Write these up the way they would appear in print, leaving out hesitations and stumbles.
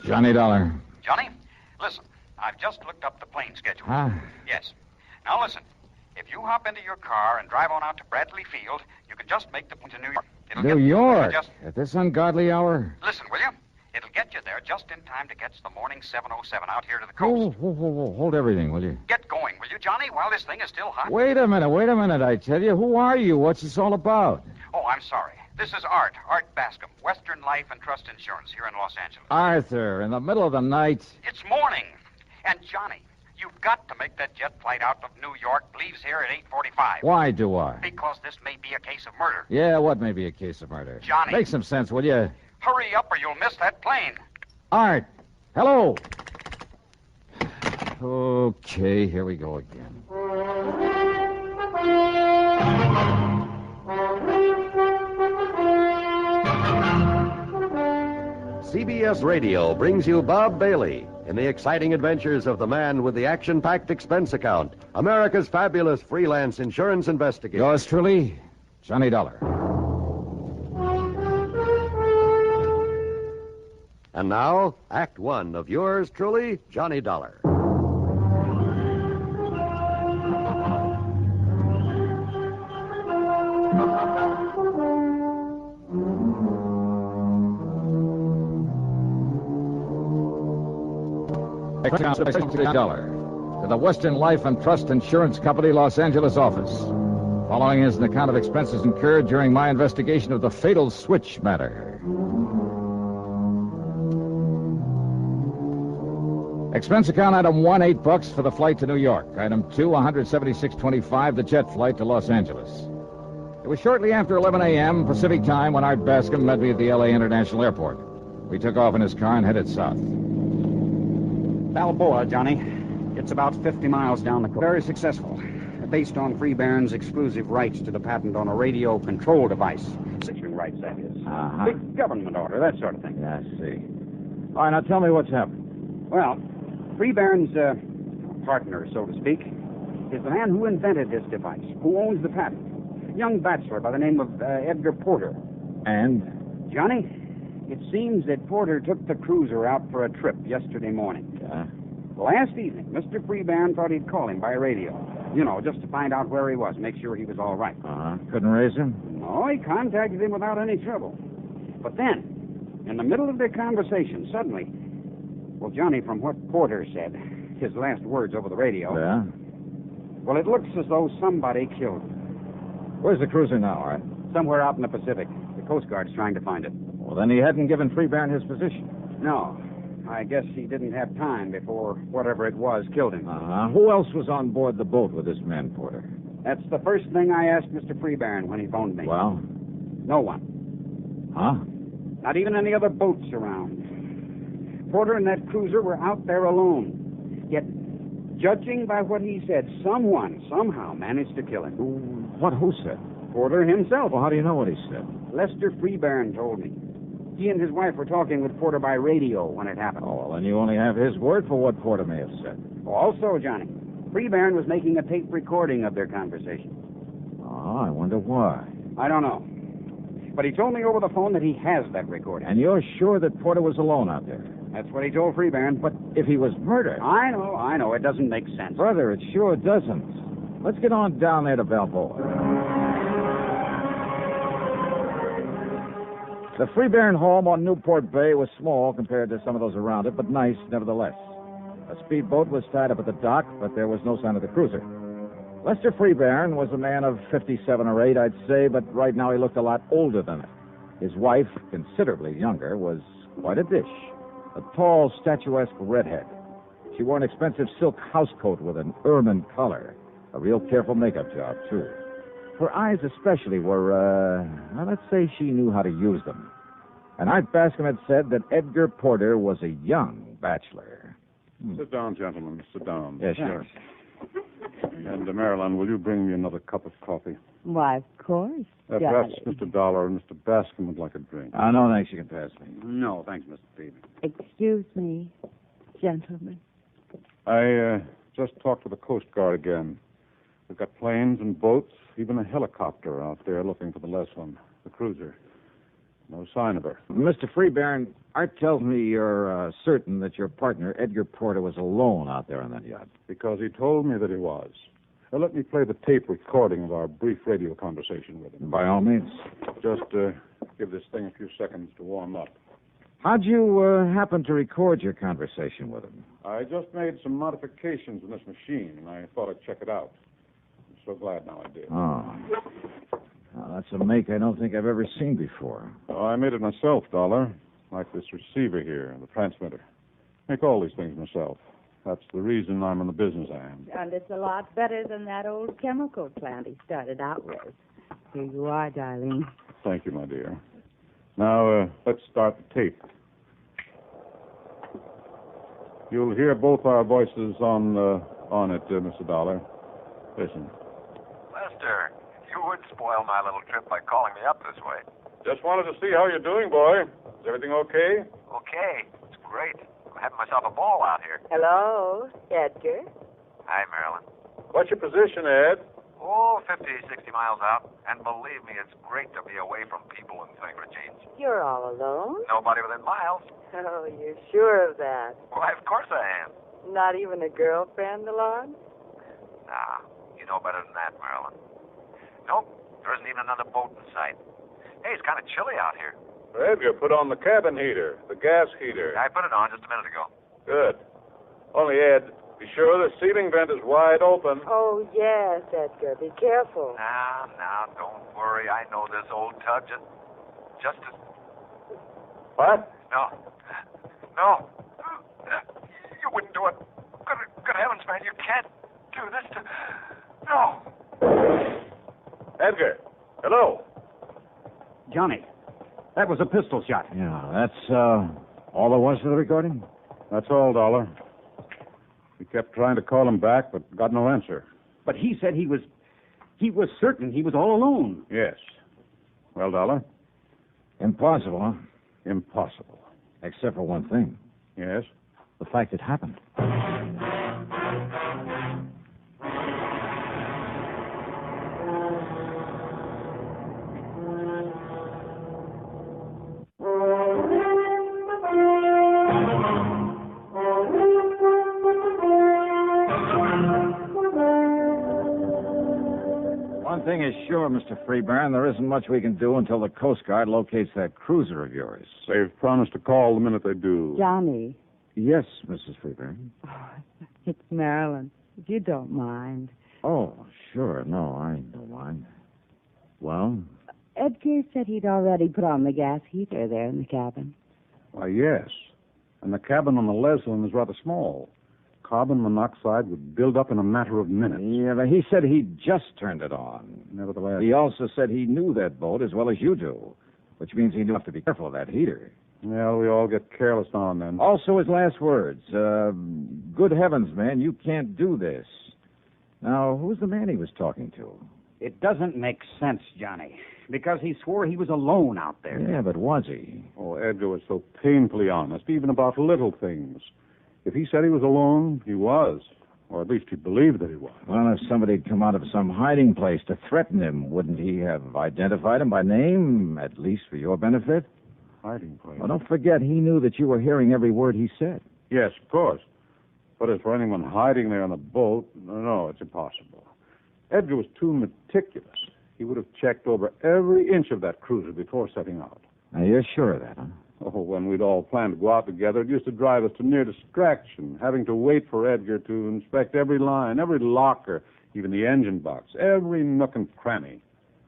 Johnny Dollar. Johnny, listen. I've just looked up the plane schedule. Huh? Yes. Now listen. If you hop into your car and drive on out to Bradley Field, you can just make the plane to New York. New York? At this ungodly hour? Listen, will you? It'll get you there just in time to catch the morning 707 out here to the coast. Whoa. Hold everything, will you? Get going, will you, Johnny, while this thing is still hot? Wait a minute, I tell you. Who are you? What's this all about? Oh, I'm sorry. This is Art Bascom, Western Life and Trust Insurance here in Los Angeles. Arthur, in the middle of the night. It's morning. And, Johnny, you've got to make that jet flight out of New York. Leaves here at 8:45. Why do I? Because this may be a case of murder. Yeah, what may be a case of murder? Johnny. Make some sense, will you? Hurry up or you'll miss that plane. Art, hello. Okay, here we go again. CBS Radio brings you Bob Bailey in the exciting adventures of the man with the action-packed expense account, America's fabulous freelance insurance investigator. Yours truly, Johnny Dollar. And now, Act One of yours truly, Johnny Dollar. Dollar to the Western Life and Trust Insurance Company, Los Angeles office. Following is an account of expenses incurred during my investigation of the fatal switch matter. Expense account item 1, $8 for the flight to New York. Item 2, $176.25, the jet flight to Los Angeles. It was shortly after 11 a.m. Pacific time when Art Bascom met me at the L.A. International Airport. We took off in his car and headed south. Balboa, Johnny. It's about 50 miles down the coast. Very successful. Based on Freebairn's exclusive rights to the patent on a radio control device. Securing rights, that is. Uh-huh. Big government order, that sort of thing. Yeah, I see. All right, now tell me what's happened. Well, Freebairn's partner, so to speak, is the man who invented this device, who owns the patent. A young bachelor by the name of Edgar Porter. And? Johnny, it seems that Porter took the cruiser out for a trip yesterday morning. Yeah? Last evening, Mr. Freebairn thought he'd call him by radio. You know, just to find out where he was, make sure he was all right. Uh-huh. Couldn't raise him? No, he contacted him without any trouble. But then, in the middle of their conversation, suddenly... Well, Johnny, from what Porter said, his last words over the radio... Yeah? Well, it looks as though somebody killed him. Where's the cruiser now, Art? Somewhere out in the Pacific. The Coast Guard's trying to find it. Well, then he hadn't given Freebairn his position. No. I guess he didn't have time before whatever it was killed him. Uh-huh. Who else was on board the boat with this man, Porter? That's the first thing I asked Mr. Freebairn when he phoned me. Well? No one. Huh? Not even any other boats around. Porter and that cruiser were out there alone. Yet, judging by what he said, someone somehow managed to kill him. Who said? Porter himself. Well, how do you know what he said? Lester Freebairn told me. He and his wife were talking with Porter by radio when it happened. Oh, well, then you only have his word for what Porter may have said. Also, Johnny, Freebairn was making a tape recording of their conversation. Oh, I wonder why. I don't know. But he told me over the phone that he has that recording. And you're sure that Porter was alone out there? That's what he told Freebairn. But if he was murdered... I know. It doesn't make sense. Brother, it sure doesn't. Let's get on down there to Balboa. The Freebairn home on Newport Bay was small compared to some of those around it, but nice nevertheless. A speedboat was tied up at the dock, but there was no sign of the cruiser. Lester Freebairn was a man of 57 or 8, I'd say, but right now he looked a lot older than it. His wife, considerably younger, was quite a dish. A tall, statuesque redhead. She wore an expensive silk housecoat with an ermine collar. A real careful makeup job, too. Her eyes especially were, let's say she knew how to use them. And Art Bascom had said that Edgar Porter was a young bachelor. Sit down, gentlemen. Sit down. Yeah, sure. And, Marilyn, will you bring me another cup of coffee? Why, of course. Perhaps Mr. Dollar and Mr. Bascom would like a drink. No, thanks. You can pass me. No, thanks, Mr. Freebairn. Excuse me, gentlemen. I just talked to the Coast Guard again. We've got planes and boats even a helicopter out there looking for the Leslin, the cruiser. No sign of her. Mr. Freebairn, Art tells me you're certain that your partner, Edgar Porter, was alone out there on that yacht. Because he told me that he was. Now, let me play the tape recording of our brief radio conversation with him. By all means. Just give this thing a few seconds to warm up. How'd you happen to record your conversation with him? I just made some modifications in this machine, and I thought I'd check it out. I'm so glad now I did. Oh. Well, that's a make I don't think I've ever seen before. Oh, I made it myself, Dollar. Like this receiver here, the transmitter. Make all these things myself. That's the reason I'm in the business I am. And it's a lot better than that old chemical plant he started out with. Here you are, darling. Thank you, my dear. Now, let's start the tape. You'll hear both our voices on it, Mr. Dollar. Listen. Lester, you would spoil my little trip by calling me up this way. Just wanted to see how you're doing, boy. Is everything okay? Okay, it's great. I'm having myself a ball out here. Hello, Edgar. Hi, Marilyn. What's your position, Ed? Oh, 50, 60 miles out. And believe me, it's great to be away from people and things for a change. You're all alone? Nobody within miles. Oh, you're sure of that? Why, of course I am. Not even a girlfriend along? Nah, you know better than that, Marilyn. Nope, there isn't even another boat in sight. Hey, it's kind of chilly out here. Edgar, put on the cabin heater, the gas heater. I put it on just a minute ago. Good. Only, Ed, be sure the ceiling vent is wide open. Oh, yes, Edgar. Be careful. Now, don't worry. I know this old tub just as... What? No. You wouldn't do it. Good heavens, man, you can't do this to... No. Edgar, hello. Johnny, that was a pistol shot. Yeah, that's all there was to the recording? That's all, Dollar. We kept trying to call him back, but got no answer. But he said he was certain he was all alone. Yes. Well, Dollar? Impossible, huh? Impossible. Except for one thing. Yes? The fact it happened. One thing is sure, Mr. Freebairn, there isn't much we can do until the Coast Guard locates that cruiser of yours. They've promised to call the minute they do. Johnny. Yes, Mrs. Freebairn. Oh, it's Marilyn. If you don't mind. Oh, sure. No, I don't mind. Well? Edgar said he'd already put on the gas heater there in the cabin. Why, yes. And the cabin on the Leslin is rather small. Carbon monoxide would build up in a matter of minutes. Yeah, but he said he just turned it on. Nevertheless... He also said he knew that boat as well as you do, which means he knew to be careful of that heater. Well, we all get careless now and then. Also his last words. Good heavens, man, you can't do this. Now, who's the man he was talking to? It doesn't make sense, Johnny, because he swore he was alone out there. Yeah, but was he? Oh, Edgar was so painfully honest, even about little things. If he said he was alone, he was. Or at least he believed that he was. Well, if somebody had come out of some hiding place to threaten him, wouldn't he have identified him by name, at least for your benefit? Hiding place? Well, don't forget, he knew that you were hearing every word he said. Yes, of course. But as for anyone hiding there on the boat, no, it's impossible. Edgar was too meticulous. He would have checked over every inch of that cruiser before setting out. Now, you're sure of that, huh? Oh, when we'd all planned to go out together, it used to drive us to near distraction, having to wait for Edgar to inspect every line, every locker, even the engine box, every nook and cranny.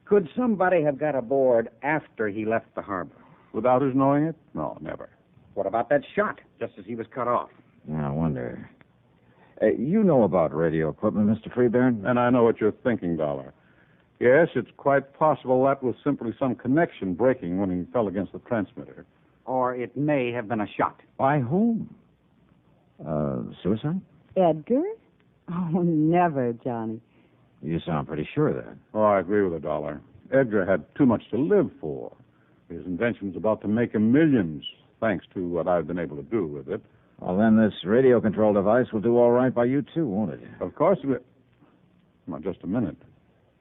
Could somebody have got aboard after he left the harbor? Without his knowing it? No, never. What about that shot, just as he was cut off? Yeah, I wonder. You know about radio equipment, Mr. Freebairn? And I know what you're thinking, Dollar. Yes, it's quite possible that was simply some connection breaking when he fell against the transmitter. Or it may have been a shot. By whom? Suicide? Edgar? Oh, never, Johnny. You sound pretty sure of that. Oh, I agree with her, Dollar. Edgar had too much to live for. His invention's about to make him millions, thanks to what I've been able to do with it. Well, then this radio control device will do all right by you, too, won't it? Of course it will. Now, just a minute.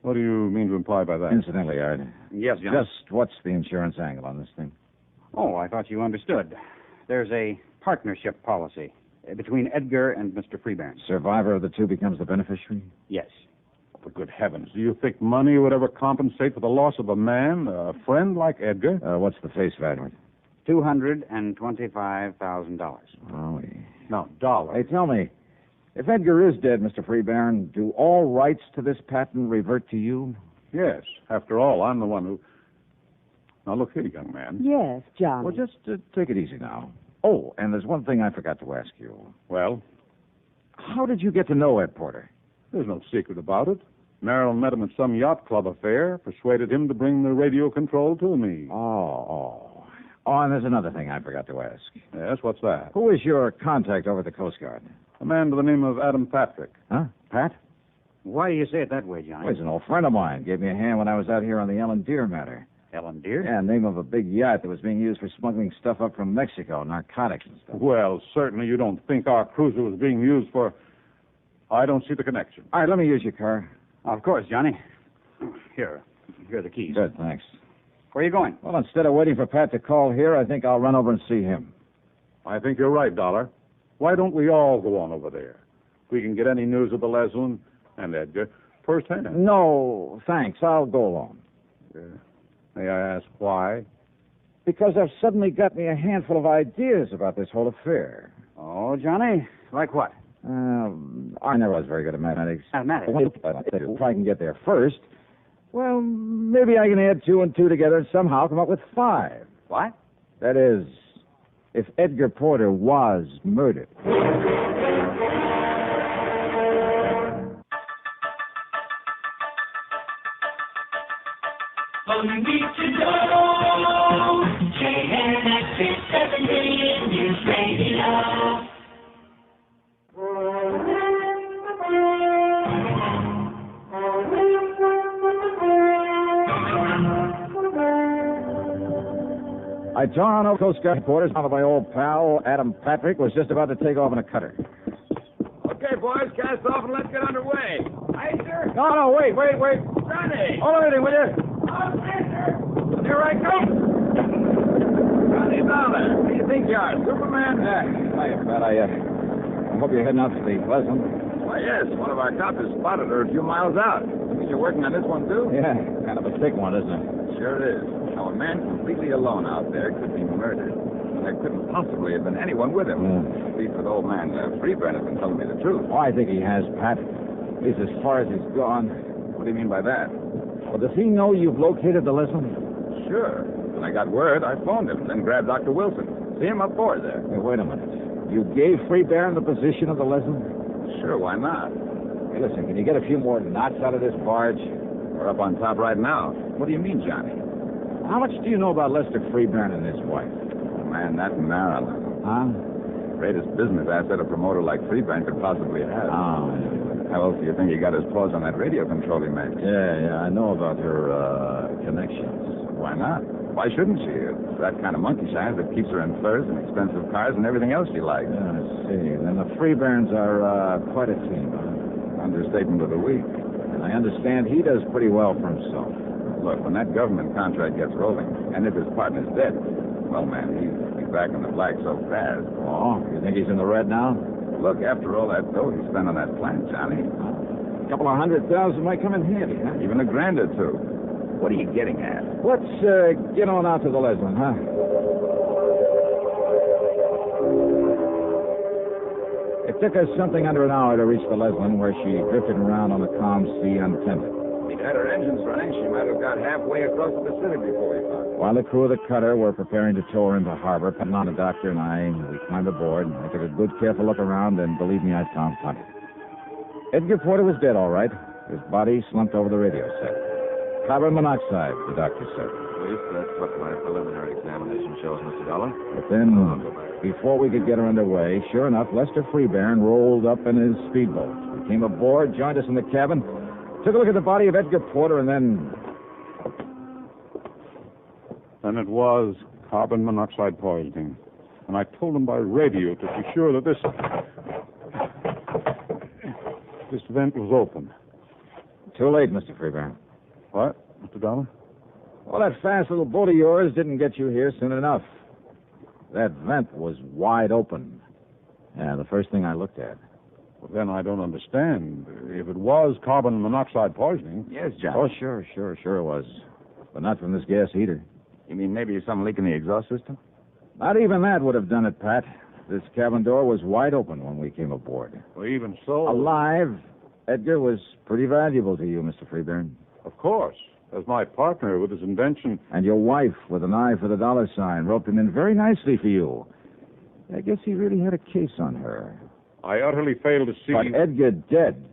What do you mean to imply by that? Incidentally, Art, Yes, John. just what's the insurance angle on this thing? Oh, I thought you understood. There's a partnership policy between Edgar and Mr. Freeburn. Survivor of the two becomes the beneficiary? Yes. For good heavens, do you think money would ever compensate for the loss of a man, a friend like Edgar? What's the face value? $225,000. Oh, No, dollar. Hey, tell me, if Edgar is dead, Mr. Freeburn, do all rights to this patent revert to you? Yes. After all, I'm the one who... Now, look here, young man. Yes, Johnny. Well, just take it easy now. Oh, and there's one thing I forgot to ask you. Well, How did you get to know Ed Porter? there's no secret about it. Marilyn met him at some yacht club affair, persuaded him to bring the radio control to me. Oh, and there's another thing I forgot to ask. Yes, what's that? Who is your contact over at the Coast Guard? A man by the name of Adam Patrick. Huh? Pat? Why do you say it that way, Johnny? Well, he's an old friend of mine. Gave me a hand when I was out here on the Ellen Deer matter. Ellen Deer? Yeah, name of a big yacht that was being used for smuggling stuff up from Mexico, narcotics and stuff. Well, certainly you don't think our cruiser was being used for... I don't see the connection. All right, let me use your car. Of course, Johnny. Here are the keys. Good, thanks. Where are you going? Well, instead of waiting for Pat to call here, I think I'll run over and see him. I think you're right, Dollar. Why don't we all go on over there? We can get any news of the Leslin and Edgar firsthand. No, thanks. I'll go alone. May I ask why? Because I've suddenly got me a handful of ideas about this whole affair. Oh, Johnny? Like what? I never was very good at mathematics. Mathematics? If I can get there first, well, maybe I can add 2 and 2 together and somehow come up with 5. What? That is, if Edgar Porter was murdered. All you need to know, KNX 7 million News Radio. I tore on over Coast Guard quarters. Now that my old pal, Adam Patrick, was just about to take off in a cutter. Okay, boys, cast off and let's get underway. Aye, sir. No, wait. Johnny! Hold everything, will you? Oh, sir. Here I come. Johnny Dollar, who do you think you are, Superman? Hiya, Pat. I hope you're heading out to the Leslin. Why, yes. One of our cops has spotted her a few miles out. You mean you're working on this one, too? Yeah, kind of a thick one, isn't it? Sure it is. Now, a man completely alone out there could be murdered. And there couldn't possibly have been anyone with him. At least with old man Freeburn has been telling me the truth. Oh, I think he has, Pat. At least as far as he's gone. What do you mean by that? Well, does he know you've located the Leslin? Sure. When I got word, I phoned him, then grabbed Dr. Wilson. See him up board there. Hey, wait a minute. You gave Freeburn the position of the Leslin? Sure, why not? Hey, listen, can you get a few more knots out of this barge? We're up on top right now. What do you mean, Johnny? How much do you know about Lester Freeburn and his wife? Oh, man, that Marilyn. Huh? Greatest business asset a promoter like Freeburn could possibly have. Oh. How else do you think he got his paws on that radio control he makes? Yeah, I know about her connections. Why not? Why shouldn't she? It's that kind of monkey shines that keeps her in furs and expensive cars and everything else she likes. Yeah, I see. Then the Freeburns are quite a team, huh? Understatement of the week. And I understand he does pretty well for himself. Look, when that government contract gets rolling, and if his partner's dead, well, man, he's back in the black so fast. Oh, you think he's in the red now? Look, after all that dough he spent on that plant, Johnny. A couple of $100,000 might come in handy, huh? Even $1,000 or two. What are you getting at? Let's get on out to the Leslin, huh? It took us something under an hour to reach the Leslin, where she drifted around on the calm sea untended. If she'd had her engines running, she might have got halfway across the Pacific before we found her. While the crew of the cutter were preparing to tow her into harbor, Edmond, the doctor, and I, we climbed aboard. I took a good, careful look around, and believe me, I found plenty. Edgar Porter was dead, all right. His body slumped over the radio set. Carbon monoxide, the doctor said. At least that's what my preliminary examination shows, Mr. Dollar. But then, before we could get her underway, sure enough, Lester Freeburn rolled up in his speedboat. He came aboard, joined us in the cabin, took a look at the body of Edgar Porter, and then... Then it was carbon monoxide poisoning. And I told him by radio to be sure that this vent was open. Too late, Mr. Freeburn. What, Mr. Dollar? Well, that fast little boat of yours didn't get you here soon enough. That vent was wide open. Yeah, the first thing I looked at. Well, then I don't understand. If it was carbon monoxide poisoning... Yes, John. Oh, sure it was. But not from this gas heater. You mean maybe some leak in the exhaust system? Not even that would have done it, Pat. This cabin door was wide open when we came aboard. Well, even so... Alive, Edgar was pretty valuable to you, Mr. Freeburn. Of course. As my partner with his invention... And your wife, with an eye for the dollar sign, roped him in very nicely for you. I guess he really had a case on her. I utterly failed to see... But Edgar dead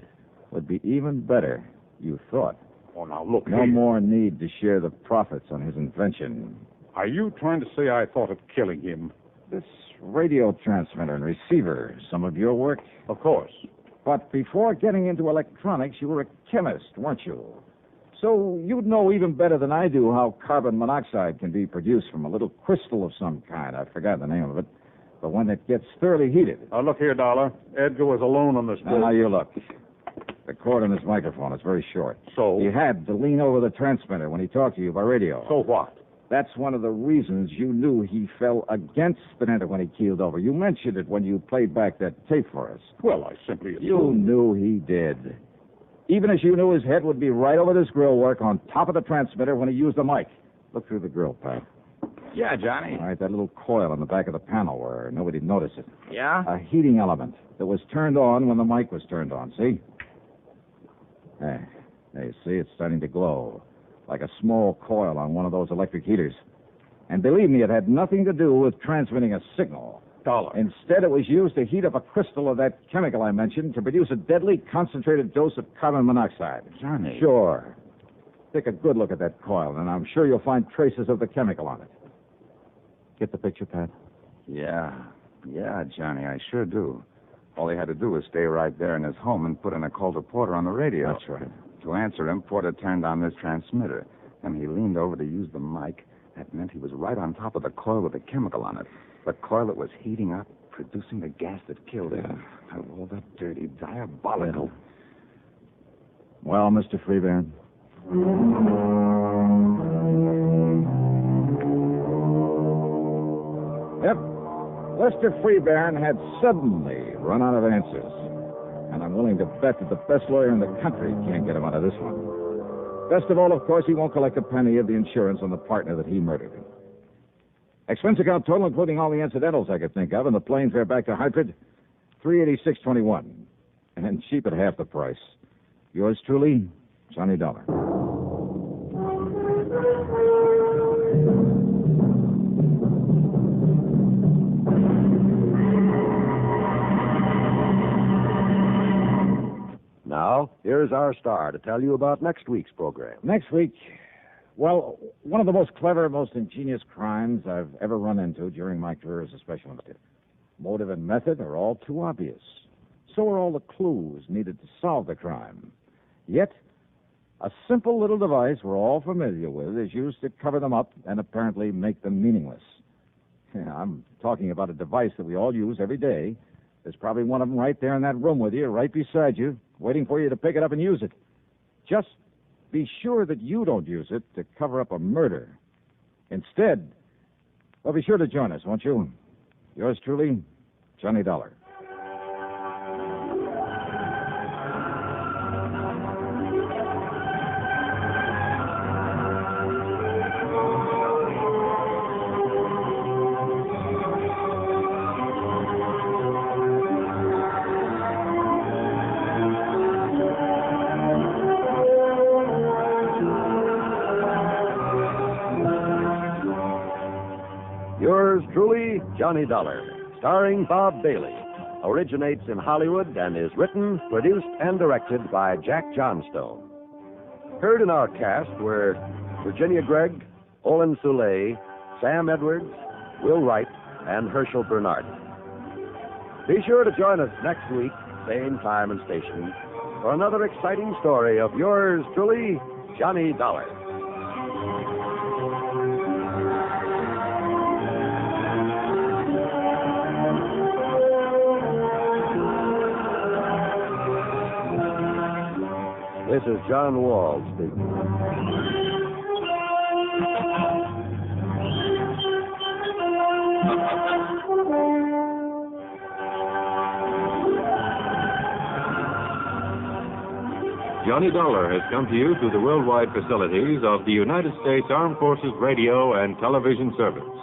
would be even better, you thought. Oh, now, look No here. more need to share the profits on his invention. Are you trying to say I thought of killing him? This radio transmitter and receiver, some of your work? Of course. But before getting into electronics, you were a chemist, weren't you? So you'd know even better than I do how carbon monoxide can be produced from a little crystal of some kind. I forgot the name of it. But when it gets thoroughly heated... Now, look here, Dollar. Edgar was alone on this boat. Now, you look. The cord on his microphone is very short. So? He had to lean over the transmitter when he talked to you by radio. So what? That's one of the reasons you knew he fell against Spinetta when he keeled over. You mentioned it when you played back that tape for us. Well, I simply assumed... You knew he did. Even as you knew his head would be right over this grill work on top of the transmitter when he used the mic. Look through the grill, Pat. Yeah, Johnny. All right, that little coil on the back of the panel where nobody'd notice it. Yeah? A heating element that was turned on when the mic was turned on, see? There, you see, it's starting to glow, like a small coil on one of those electric heaters. And believe me, it had nothing to do with transmitting a signal. Dollar. Instead, it was used to heat up a crystal of that chemical I mentioned to produce a deadly concentrated dose of carbon monoxide. Johnny. Sure. Take a good look at that coil, and I'm sure you'll find traces of the chemical on it. Get the picture, Pat? Yeah, Johnny, I sure do. All he had to do was stay right there in his home and put in a call to Porter on the radio. That's right. To answer him, Porter turned on this transmitter, and he leaned over to use the mic. That meant he was right on top of the coil with the chemical on it. The coil that was heating up, producing the gas that killed him. Oh, that dirty, diabolical. Well, Mr. Freeburn. Yep. Lester Freeburn had suddenly run out of answers. And I'm willing to bet that the best lawyer in the country can't get him out of this one. Best of all, of course, he won't collect a penny of the insurance on the partner that he murdered. Expense account total, including all the incidentals I could think of, and the plane fare back to Hartford, $386.21. And cheap at half the price. Yours truly, Johnny Dollar. Now, here's our star to tell you about next week's program. Next week, well, one of the most clever, most ingenious crimes I've ever run into during my career as a special investigator. Motive and method are all too obvious. So are all the clues needed to solve the crime. Yet, a simple little device we're all familiar with is used to cover them up and apparently make them meaningless. Yeah, I'm talking about a device that we all use every day. There's probably one of them right there in that room with you, right beside you, waiting for you to pick it up and use it. Just be sure that you don't use it to cover up a murder. Instead, well, be sure to join us, won't you? Yours truly, Johnny Dollar. Yours truly, Johnny Dollar, starring Bob Bailey, originates in Hollywood and is written, produced, and directed by Jack Johnstone. Heard in our cast were Virginia Gregg, Olin Soule, Sam Edwards, Will Wright, and Herschel Bernard. Be sure to join us next week, same time and station, for another exciting story of yours truly, Johnny Dollar. This is John Wall speaking. Johnny Dollar has come to you through the worldwide facilities of the United States Armed Forces Radio and Television Service.